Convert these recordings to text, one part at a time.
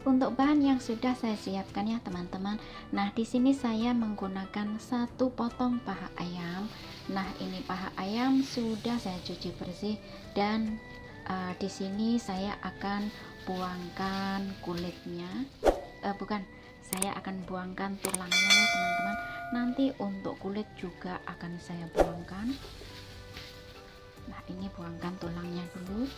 Untuk bahan yang sudah saya siapkan ya teman-teman. Nah, di sini saya menggunakan 1 potong paha ayam. Nah, ini paha ayam sudah saya cuci bersih dan di sini saya akan buangkan kulitnya. Bukan, saya akan buangkan tulangnya ya teman-teman. Nanti untuk kulit juga akan saya buangkan. Nah, ini buangkan tulangnya dulu.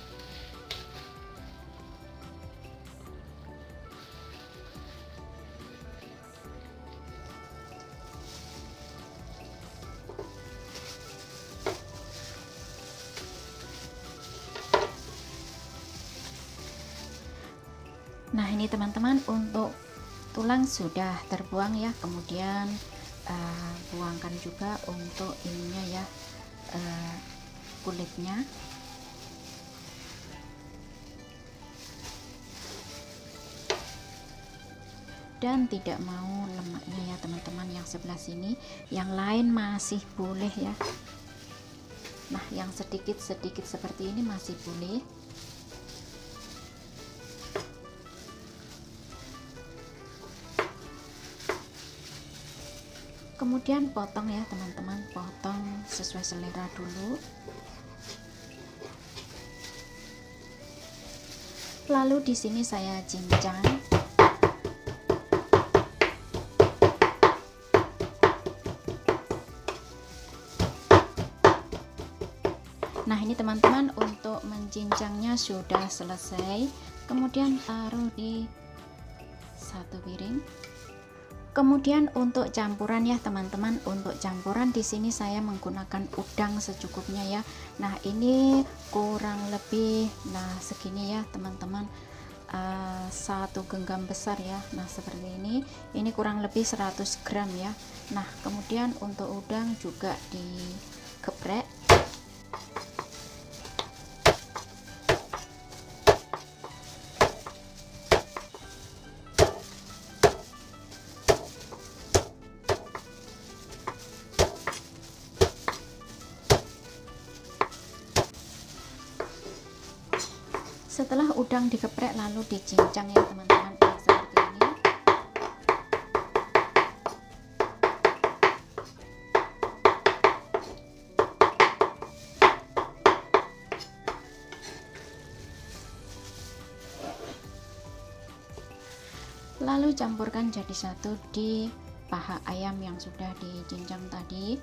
Nah, ini teman-teman, untuk tulang sudah terbuang ya. Kemudian buangkan juga untuk ininya ya, kulitnya. Dan tidak mau lemaknya ya teman-teman, yang sebelah sini, yang lain masih boleh ya. Nah, yang sedikit-sedikit seperti ini masih boleh. Kemudian potong ya teman-teman, potong sesuai selera dulu. Lalu di sini saya cincang. Nah, ini teman-teman, untuk mencincangnya sudah selesai. Kemudian taruh di satu piring. Kemudian untuk campuran ya teman-teman, untuk campuran di sini saya menggunakan udang secukupnya ya. Nah, ini kurang lebih segini ya teman-teman, 1 genggam besar ya. Nah, seperti ini kurang lebih 100 gram ya. Nah, kemudian untuk udang juga digeprek. Setelah udang digeprek lalu dicincang ya teman-teman, seperti ini. Lalu campurkan jadi satu di paha ayam yang sudah dicincang tadi.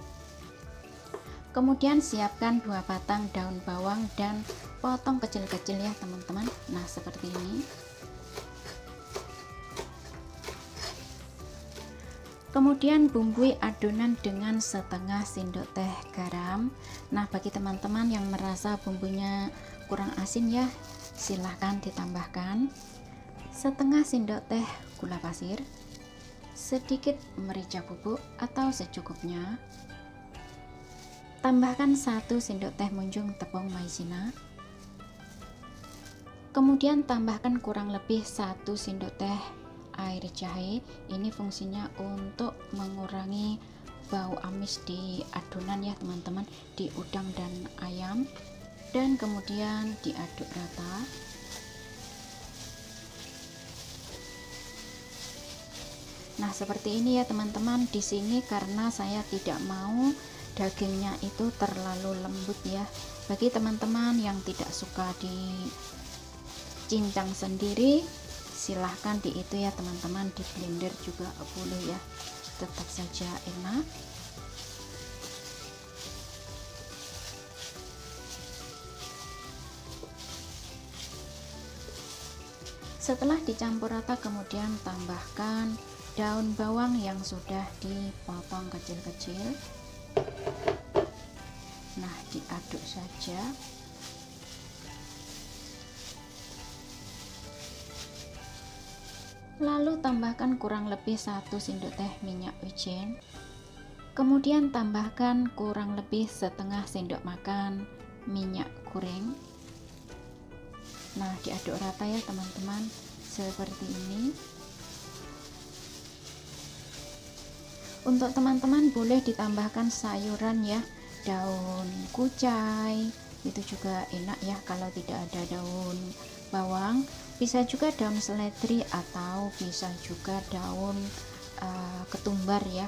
Kemudian siapkan 2 batang daun bawang dan potong kecil-kecil ya teman-teman. Nah, seperti ini. Kemudian bumbui adonan dengan setengah sendok teh garam. Nah, bagi teman-teman yang merasa bumbunya kurang asin ya, silahkan ditambahkan setengah sendok teh gula pasir, sedikit merica bubuk atau secukupnya. Tambahkan 1 sendok teh munjung tepung maizena. Kemudian tambahkan kurang lebih 1 sendok teh air jahe. Ini fungsinya untuk mengurangi bau amis di adonan ya teman-teman, di udang dan ayam. Dan kemudian diaduk rata. Nah, seperti ini ya teman-teman. Di sini karena saya tidak mau dagingnya itu terlalu lembut ya. Bagi teman-teman yang tidak suka dicincang sendiri, silahkan di itu ya teman-teman, di blender juga boleh ya, tetap saja enak. Setelah dicampur rata, kemudian tambahkan daun bawang yang sudah dipotong kecil-kecil. Nah, diaduk saja. Lalu tambahkan kurang lebih 1 sendok teh minyak wijen. Kemudian tambahkan kurang lebih setengah sendok makan minyak goreng. Nah, diaduk rata ya teman-teman, seperti ini. Untuk teman-teman boleh ditambahkan sayuran ya, daun kucai, itu juga enak ya. Kalau tidak ada daun bawang, Bisa juga daun seledri atau bisa juga daun ketumbar ya,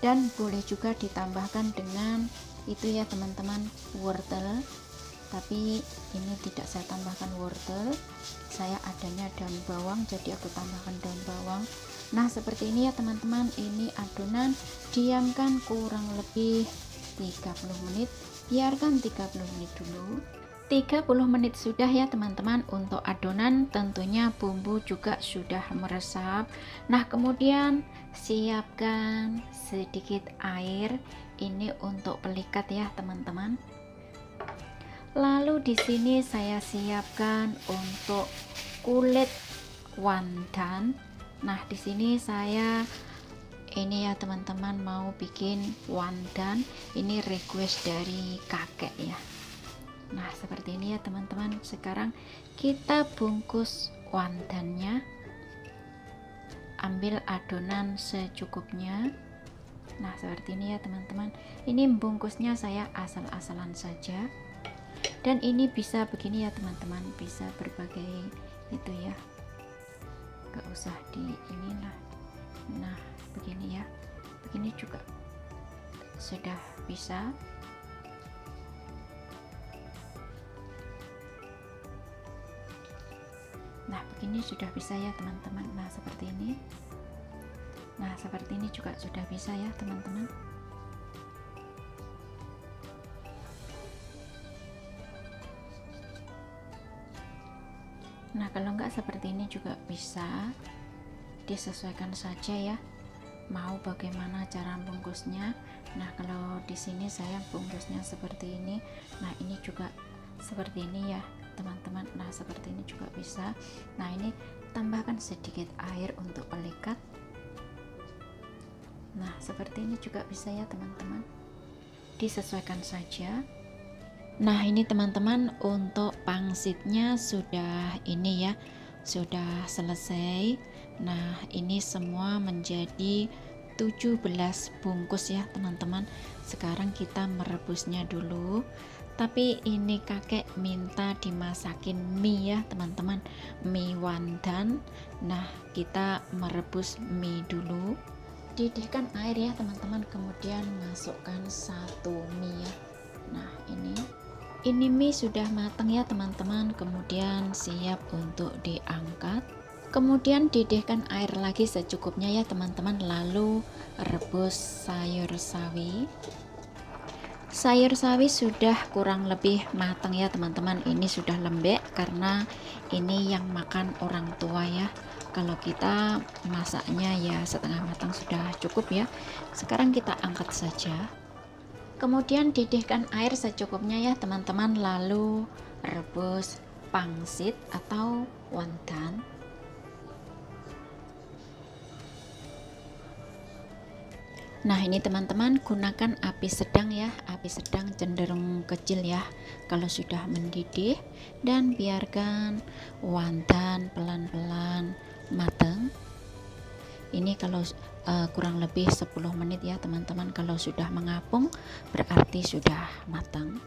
dan boleh juga ditambahkan dengan itu ya teman-teman, wortel. Tapi ini tidak saya tambahkan wortel, saya adanya daun bawang, jadi aku tambahkan daun bawang. Nah seperti ini ya teman-teman, ini adonan diamkan kurang lebih 30 menit, biarkan 30 menit dulu. 30 menit sudah ya teman-teman untuk adonan, tentunya bumbu juga sudah meresap. Nah kemudian siapkan sedikit air, ini untuk pelikat ya teman-teman. Lalu di sini saya siapkan untuk kulit wonton. Nah di sini saya ini ya teman-teman mau bikin wonton, ini request dari kakek ya. Nah seperti ini ya teman-teman. Sekarang kita bungkus wontonnya, ambil adonan secukupnya. Nah seperti ini ya teman-teman, ini bungkusnya saya asal-asalan saja, dan ini bisa begini ya teman-teman, bisa berbagai itu ya, gak usah di ini lah. Nah begini ya, begini juga sudah bisa. Nah begini sudah bisa ya teman-teman. Nah seperti ini, nah seperti ini juga sudah bisa ya teman-teman. Nah kalau enggak seperti ini juga bisa, disesuaikan saja ya mau bagaimana cara bungkusnya. Nah kalau di sini saya bungkusnya seperti ini, nah ini juga seperti ini ya teman-teman. Nah seperti ini juga bisa. Nah ini tambahkan sedikit air untuk pelikat. Nah seperti ini juga bisa ya teman-teman, disesuaikan saja. Nah ini teman-teman untuk pangsitnya sudah ini ya, sudah selesai. Nah ini semua menjadi 17 bungkus ya teman-teman. Sekarang kita merebusnya dulu, tapi ini kakek minta dimasakin mie ya teman-teman, mie wonton. Nah kita merebus mie dulu, didihkan air ya teman-teman, kemudian masukkan satu mie ya. Nah ini mie sudah matang ya teman-teman, kemudian siap untuk diangkat. Kemudian didihkan air lagi secukupnya ya teman-teman, lalu rebus sayur sawi. Sayur sawi sudah kurang lebih matang ya teman-teman, ini sudah lembek karena ini yang makan orang tua ya. Kalau kita masaknya ya setengah matang sudah cukup ya. Sekarang kita angkat saja. Kemudian didihkan air secukupnya ya teman-teman, lalu rebus pangsit atau wonton. Nah ini teman-teman gunakan api sedang ya, api sedang cenderung kecil ya kalau sudah mendidih, dan biarkan wonton pelan-pelan matang. Ini kalau kurang lebih 10 menit ya teman-teman, kalau sudah mengapung berarti sudah matang.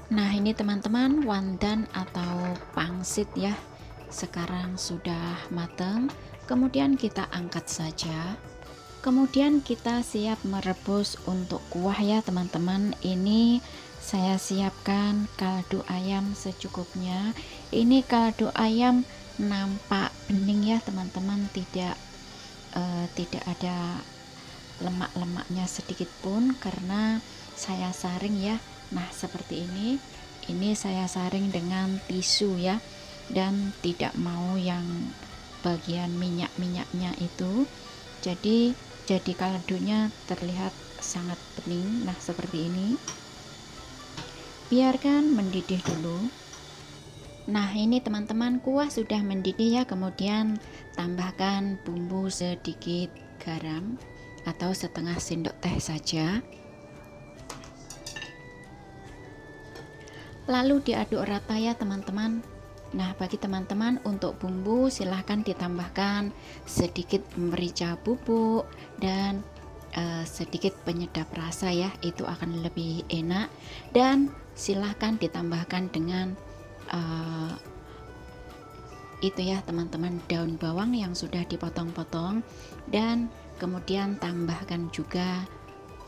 Nah ini teman-teman wonton atau pangsit ya sekarang sudah matang, kemudian kita angkat saja. Kemudian kita siap merebus untuk kuah ya teman-teman. Ini saya siapkan kaldu ayam secukupnya. Ini kaldu ayam nampak bening ya teman-teman, tidak ada lemak-lemaknya sedikit pun karena saya saring ya. Nah seperti ini saya saring dengan tisu ya, dan tidak mau yang bagian minyak-minyaknya itu, jadi kaldunya terlihat sangat bening. Nah seperti ini, biarkan mendidih dulu. Nah ini teman-teman kuah sudah mendidih ya, kemudian tambahkan bumbu sedikit garam atau setengah sendok teh saja, lalu diaduk rata ya teman-teman. Nah bagi teman-teman untuk bumbu silahkan ditambahkan sedikit merica bubuk dan sedikit penyedap rasa ya, itu akan lebih enak. Dan silahkan ditambahkan dengan itu ya teman-teman, daun bawang yang sudah dipotong-potong, dan kemudian tambahkan juga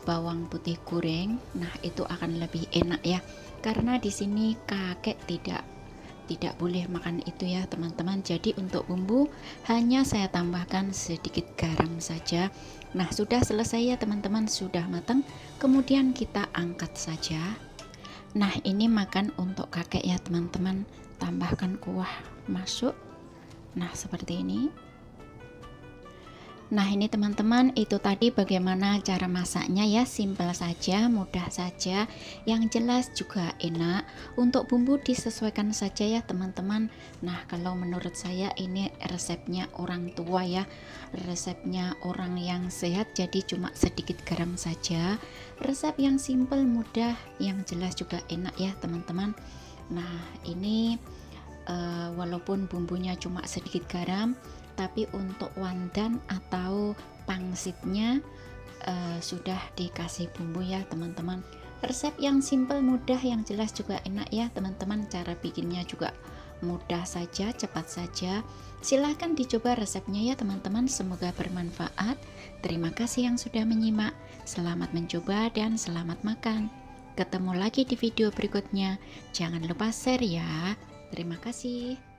bawang putih goreng. Nah, itu akan lebih enak ya, karena di sini kakek tidak boleh makan itu ya teman-teman. Jadi untuk bumbu hanya saya tambahkan sedikit garam saja. Nah, sudah selesai ya teman-teman, sudah matang. Kemudian kita angkat saja. Nah, ini makan untuk kakek ya teman-teman. Tambahkan kuah masuk. Nah, seperti ini. Nah, ini teman-teman, itu tadi bagaimana cara masaknya ya, simpel saja, mudah saja, yang jelas juga enak. Untuk bumbu disesuaikan saja ya teman-teman. Nah, kalau menurut saya ini resepnya orang tua ya, resepnya orang yang sehat, jadi cuma sedikit garam saja. Resep yang simpel, mudah, yang jelas juga enak ya teman-teman. Nah, ini walaupun bumbunya cuma sedikit garam, tapi untuk wandan atau pangsitnya sudah dikasih bumbu ya teman-teman. Resep yang simple, mudah, yang jelas juga enak ya teman-teman. Cara bikinnya juga mudah saja, cepat saja. Silahkan dicoba resepnya ya teman-teman, semoga bermanfaat. Terima kasih yang sudah menyimak. Selamat mencoba dan selamat makan. Ketemu lagi di video berikutnya. Jangan lupa share ya. Terima kasih.